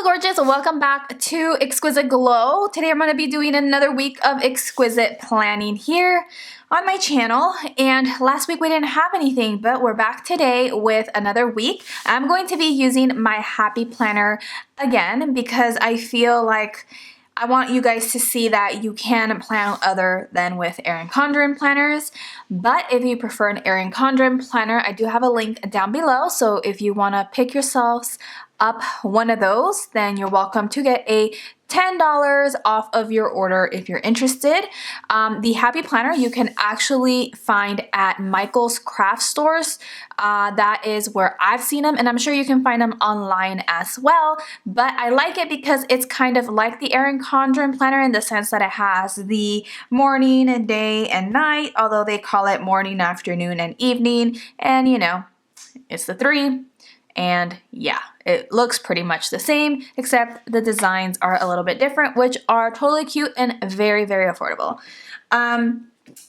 gorgeous, welcome back to Exquisite Glow. Today I'm going to be doing another week of exquisite planning here on my channel, and last week we didn't have anything, but we're back today with another week. I'm going to be using my Happy Planner again because I feel like I want you guys to see that you can plan other than with Erin Condren planners. But if you prefer an Erin Condren planner, I do have a link down below. So if you want to pick yourselves up one of those, then you're welcome to get a $10 off of your order if you're interested. The Happy Planner you can actually find at Michael's craft stores. That is where I've seen them, and I'm sure you can find them online as well. But I like it because it's kind of like the Erin Condren planner in the sense that it has the morning, day, and night, although they call it morning, afternoon, and evening. And you know, it's the three. And yeah, it looks pretty much the same, except the designs are a little bit different, which are totally cute and very, very affordable.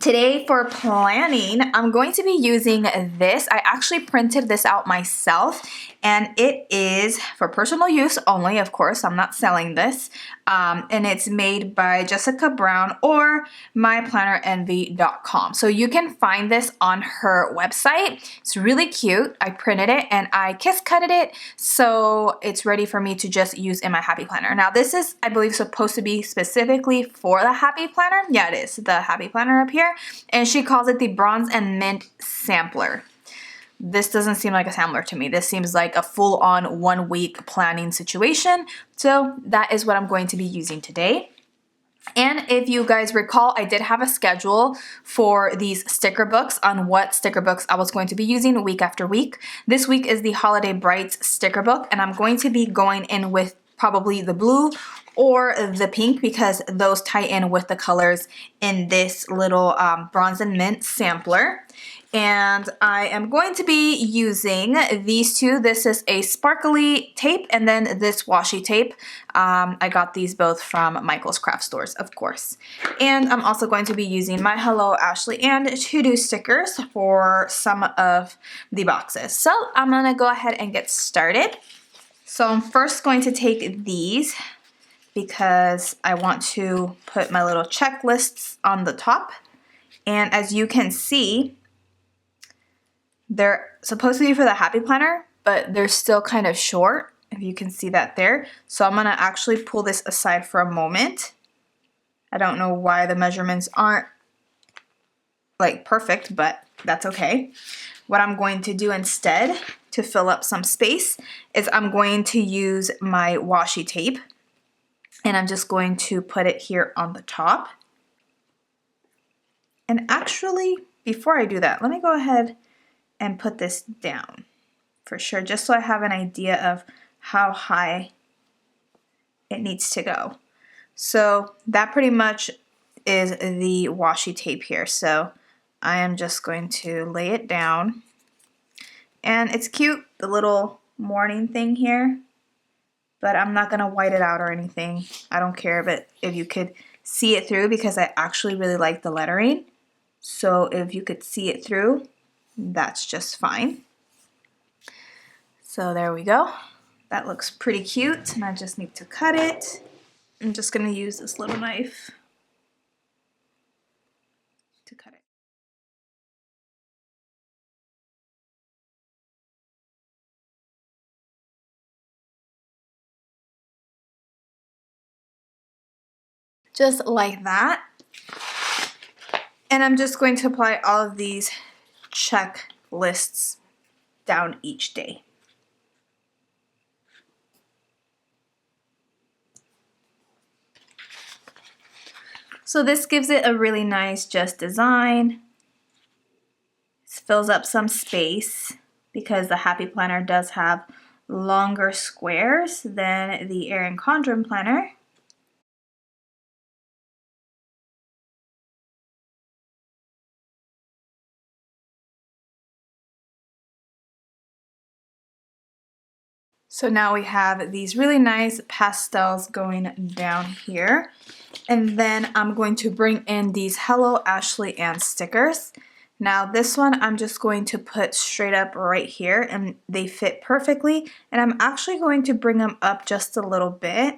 Today for planning, I'm going to be using this. I actually printed this out myself, and it is for personal use only, of course. I'm not selling this. And it's made by Jessica Brown or myplannerenvy.com. So you can find this on her website. It's really cute. I printed it and I kiss cutted it, so it's ready for me to just use in my Happy Planner. Now this is, I believe, supposed to be specifically for the Happy Planner. Yeah, it is, the Happy Planner up here. And she calls it the Bronze and Mint Sampler. This doesn't seem like a sampler to me. This seems like a full-on 1 week planning situation. So that is what I'm going to be using today. And if you guys recall, I did have a schedule for these sticker books on what sticker books I was going to be using week after week. This week is the Holiday Brights sticker book, and I'm going to be going in with probably the blue or the pink because those tie in with the colors in this little Bronze and Mint sampler. And I am going to be using these two. This is a sparkly tape and then this washi tape. I got these both from Michael's craft stores, of course. And I'm also going to be using my Hello Ashlee Ann to-do stickers for some of the boxes. So I'm gonna go ahead and get started. So I'm first going to take these because I want to put my little checklists on the top. And as you can see, they're supposed to be for the Happy Planner, but they're still kind of short, if you can see that there. So I'm gonna actually pull this aside for a moment. I don't know why the measurements aren't like perfect, but that's okay. What I'm going to do instead to fill up some space is I'm going to use my washi tape, and I'm just going to put it here on the top. And actually, before I do that, let me go ahead and put this down for sure, just so I have an idea of how high it needs to go. So that pretty much is the washi tape here. So I am just going to lay it down. And it's cute, the little morning thing here, but I'm not gonna white it out or anything. I don't care but if you could see it through because I actually really like the lettering. So if you could see it through, that's just fine. So there we go. That looks pretty cute, and I just need to cut it. I'm just gonna use this little knife to cut it. Just like that. And I'm just going to apply all of these checklists down each day. So this gives it a really nice just design. This fills up some space because the Happy Planner does have longer squares than the Erin Condren planner. So now we have these really nice pastels going down here. And then I'm going to bring in these Hello Ashlee Ann stickers. Now this one I'm just going to put straight up right here, and they fit perfectly, and I'm actually going to bring them up just a little bit.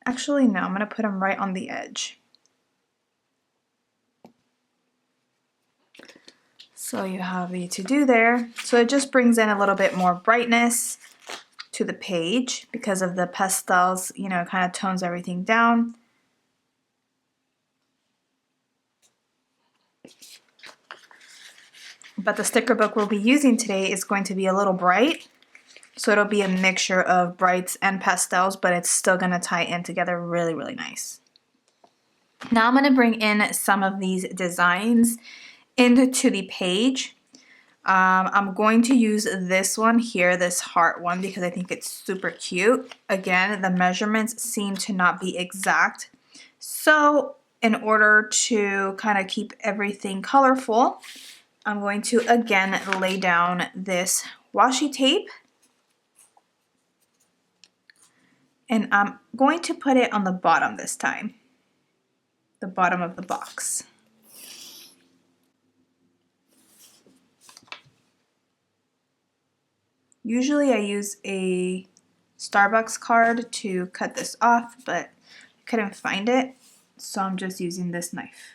Actually, no, I'm going to put them right on the edge. So you have the to do there. So it just brings in a little bit more brightness to the page because of the pastels, you know, it kind of tones everything down. But the sticker book we'll be using today is going to be a little bright. So it'll be a mixture of brights and pastels, but it's still going to tie in together really, really nice. Now I'm going to bring in some of these designs into the page. I'm going to use this one here, this heart one, because I think it's super cute. Again, the measurements seem to not be exact. So in order to kind of keep everything colorful, I'm going to again lay down this washi tape. And I'm going to put it on the bottom this time, the bottom of the box. Usually I use a Starbucks card to cut this off, but I couldn't find it, so I'm just using this knife.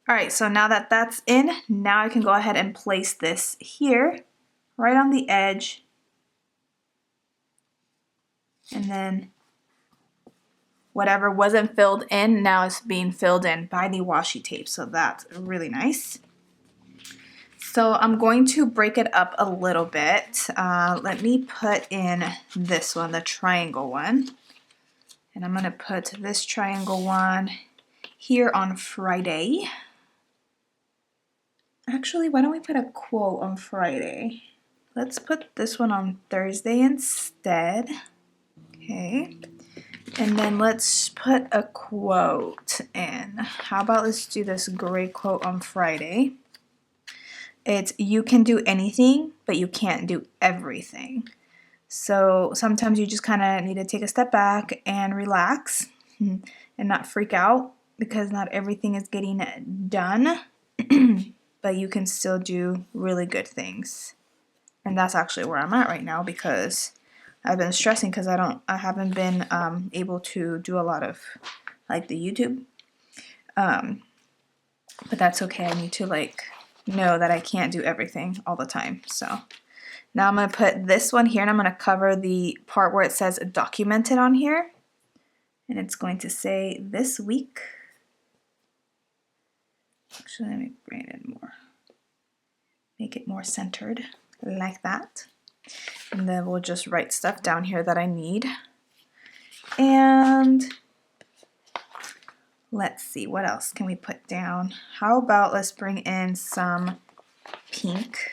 Alright, so now that that's in, now I can go ahead and place this here, right on the edge. And then whatever wasn't filled in, now is being filled in by the washi tape, so that's really nice. So I'm going to break it up a little bit. Let me put in this one, the triangle one. And I'm going to put this triangle one here on Friday. Actually, why don't we put a quote on Friday? Let's put this one on Thursday instead. Okay. And then let's put a quote in. How about let's do this great quote on Friday. It's, you can do anything, but you can't do everything. So sometimes you just kind of need to take a step back and relax and not freak out because not everything is getting done, but you can still do really good things. And that's actually where I'm at right now because I've been stressing because I haven't been able to do a lot of like the YouTube. But that's okay. I need to know that I can't do everything all the time. So now I'm going to put this one here and I'm going to cover the part where it says documented on here. And it's going to say this week. Actually, let me bring it in more. Make it more centered like that. And then we'll just write stuff down here that I need. And let's see, what else can we put down? How about let's bring in some pink.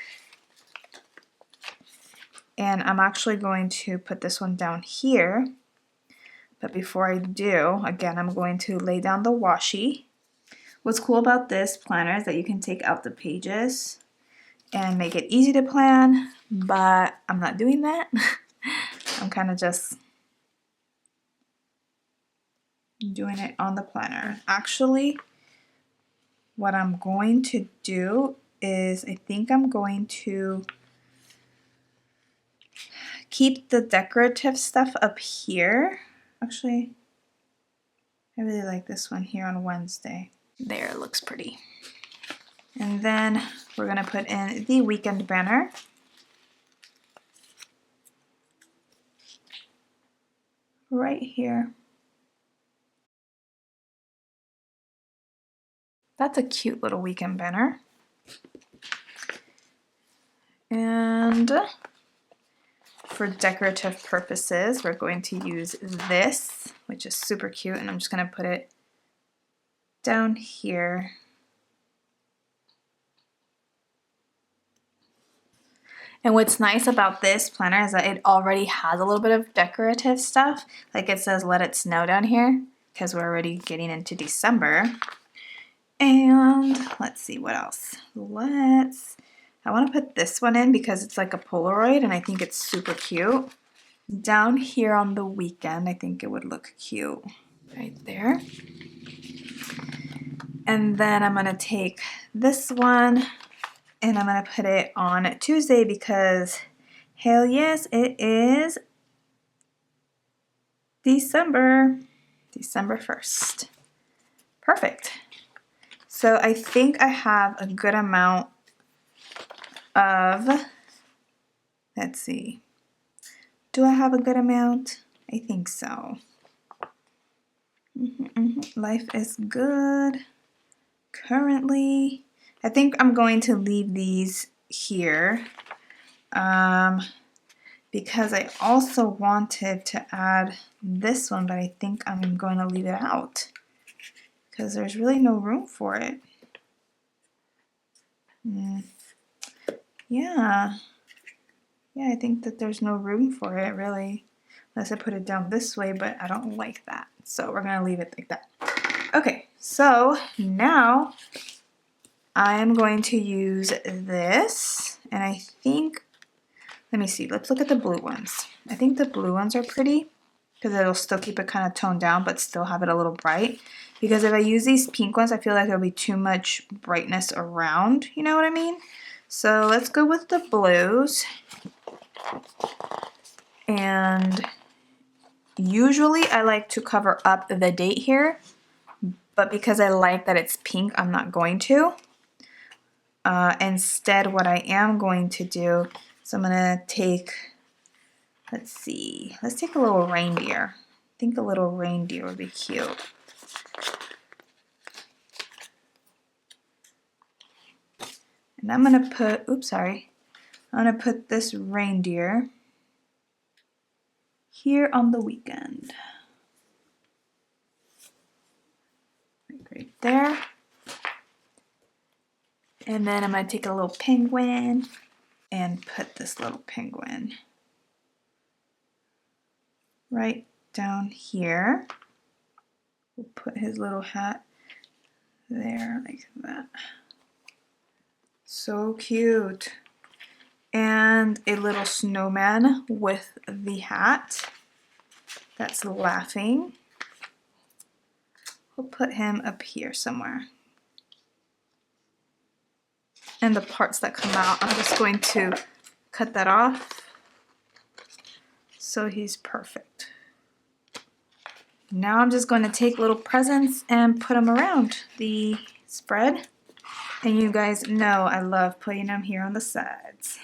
And I'm actually going to put this one down here. But before I do, again, I'm going to lay down the washi. What's cool about this planner is that you can take out the pages and make it easy to plan, but I'm not doing that. I'm kind of just doing it on the planner. Actually, what I'm going to do is I think I'm going to keep the decorative stuff up here. Actually, I really like this one here on Wednesday. There, it looks pretty. And then we're going to put in the weekend banner. Right here. That's a cute little weekend banner. And for decorative purposes, we're going to use this, which is super cute, and I'm just going to put it down here. And what's nice about this planner is that it already has a little bit of decorative stuff. Like it says, let it snow down here, because we're already getting into December. And let's see what else. I want to put this one in because it's like a Polaroid and I think it's super cute. down here on the weekend. I think it would look cute right there. And then I'm gonna take this one and I'm gonna put it on Tuesday because hell yes, it is December 1st. Perfect. So I think I have a good amount of, let's see, do I have a good amount? I think so. Life is good currently. I think I'm going to leave these here because I also wanted to add this one, but I think I'm going to leave it out because there's really no room for it. Yeah, I think that there's no room for it really, unless I put it down this way, but I don't like that. So we're gonna leave it like that. Okay, so now I am going to use this, and I think, let me see, let's look at the blue ones. I think the blue ones are pretty because it'll still keep it kind of toned down but still have it a little bright. Because if I use these pink ones, I feel like there'll be too much brightness around, you know what I mean? So let's go with the blues. And usually I like to cover up the date here, but because I like that it's pink, I'm not going to. Instead, what I am going to do is I'm gonna take, let's see, let's take a little reindeer. I think a little reindeer would be cute. And I'm gonna put, oops, sorry. I'm gonna put this reindeer here on the weekend. Right there. And then I'm gonna take a little penguin and put this little penguin right down here. We'll put his little hat there like that. So cute. And a little snowman with the hat that's laughing. We'll put him up here somewhere. And the parts that come out, I'm just going to cut that off so he's perfect. Now I'm just going to take little presents and put them around the spread. And you guys know I love putting them here on the sides.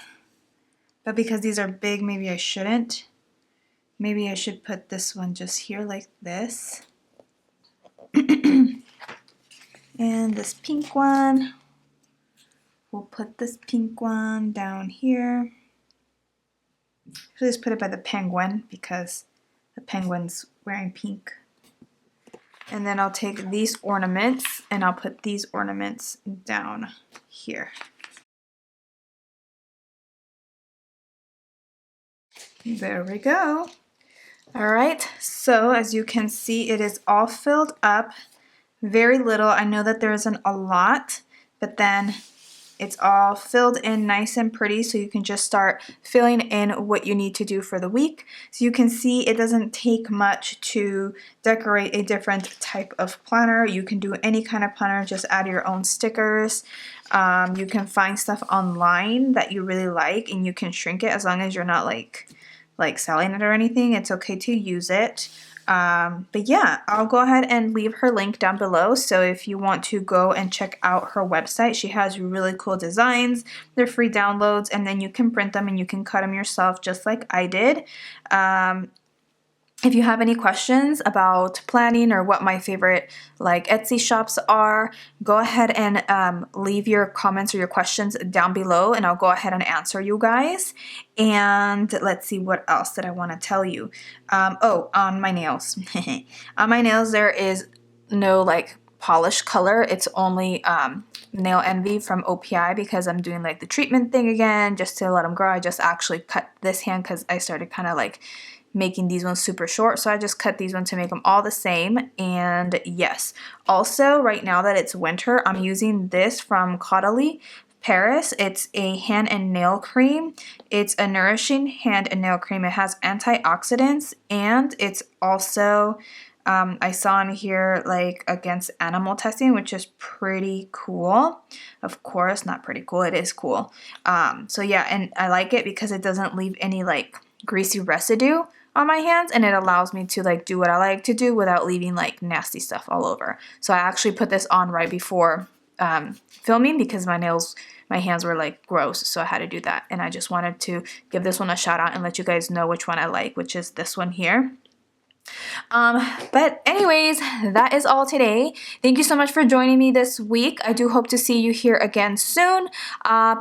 But because these are big, maybe I shouldn't. Maybe I should put this one just here like this. And this pink one, we'll put this pink one down here. I'll just put it by the penguin because the penguin's wearing pink. And then I'll take these ornaments and I'll put these ornaments down here. There we go. All right, so as you can see, it is all filled up. Very little. I know that there isn't a lot, but then it's all filled in nice and pretty, so you can just start filling in what you need to do for the week. So you can see it doesn't take much to decorate a different type of planner. You can do any kind of planner, just add your own stickers. You can find stuff online that you really like and you can shrink it as long as you're not like selling it or anything. It's okay to use it. But yeah, I'll go ahead and leave her link down below. So if you want to go and check out her website, she has really cool designs. They're free downloads and then you can print them and you can cut them yourself just like I did. If you have any questions about planning or what my favorite like Etsy shops are, go ahead and leave your comments or your questions down below and I'll go ahead and answer you guys. And let's see, what else did I want to tell you? Oh, on my nails. On my nails there is no like polish color. It's only Nail Envy from OPI because I'm doing like the treatment thing again just to let them grow. I just actually cut this hand because I started kind of like making these ones super short, so I just cut these ones to make them all the same. And yes, also right now that it's winter, I'm using this from Creatology Paris. It's a hand and nail cream. It's a nourishing hand and nail cream. It has antioxidants, and it's also, I saw in here, like, against animal testing, which is pretty cool. Of course, not pretty cool, it is cool. So yeah, and I like it because it doesn't leave any, like, greasy residue on my hands, and it allows me to, like, do what I like to do without leaving, like, nasty stuff all over. So I actually put this on right before filming because my hands were, like, gross, so I had to do that. And I just wanted to give this one a shout out and let you guys know which one I like, which is this one here. But anyways, that is all today. Thank you so much for joining me this week. I do hope to see you here again soon.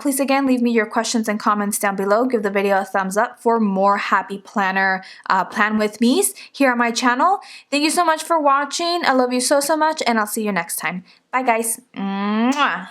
Please again, leave me your questions and comments down below. Give the video a thumbs up for more happy planner plan with me's here on my channel. Thank you so much for watching. I love you so much, and I'll see you next time. Bye guys. Mwah.